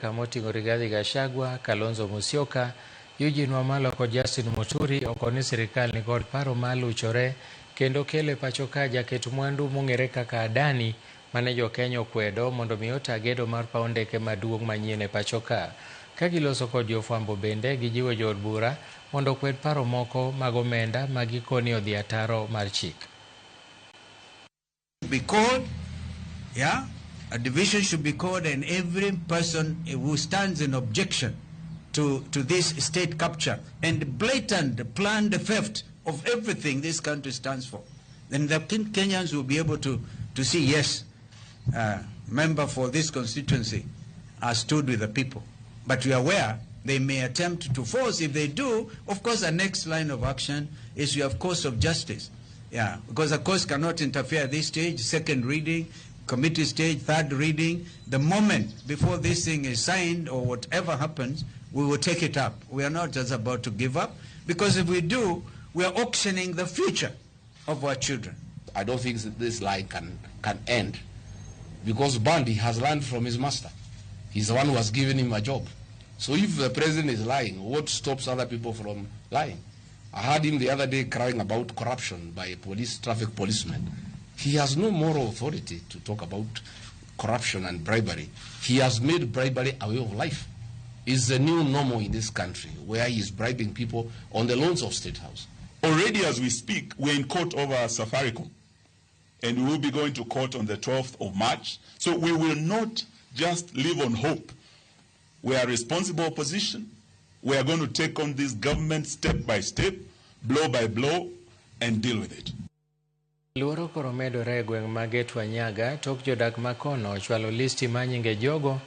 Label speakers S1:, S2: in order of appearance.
S1: Kamoting'o Rigathi Gachagua, Kalonzo Musyoka, Eugene Wamalwa kod Justin Muturi okoni sirkal ni kod paro maluchore kendo kele pacho ka jaket mwandu mong'ere kaka Adani mane jo Kenya okwedo mondo mi ota gedo mar paw ndeke maduong' manyien e pacho ka. Ka giloso kod jofwambo bende gijiwo jood bura mondo okwed paro moko mag omenda magikoni odhi ataro mar chik.
S2: Be called, yeah, a division should be called, and every person who stands in objection to this state capture and blatant planned theft of everything this country stands for, then the Kenyans will be able to see, yes, member for this constituency stood with the people. But we are aware they may attempt to force. If they do, of course, the next line of action is you have courts of justice. Yeah, because the courts cannot interfere at this stage, second reading, committee stage, third reading. The moment before this thing is signed or whatever happens, we will take it up. We are not just about to give up, because if we do, we are auctioning the future of our children.
S3: I don't think this lie can end, because Bandi has learned from his master. He's the one who has given him a job. So if the president is lying, what stops other people from lying? I heard him the other day crying about corruption by a traffic policeman. He has no moral authority to talk about corruption and bribery. He has made bribery a way of life. It's the new normal in this country, where he is bribing people on the loans of State House.
S4: Already as we speak, we're in court over Safaricom, and we will be going to court on the 12th of March. So we will not just live on hope. We are responsible opposition. We are going to take on this government step by step, blow by blow, and deal with it.
S1: Luoro koro medore e gweng' ma Get Wanyaga tok jodak ma kono ochwalo listi ma nyinge jogo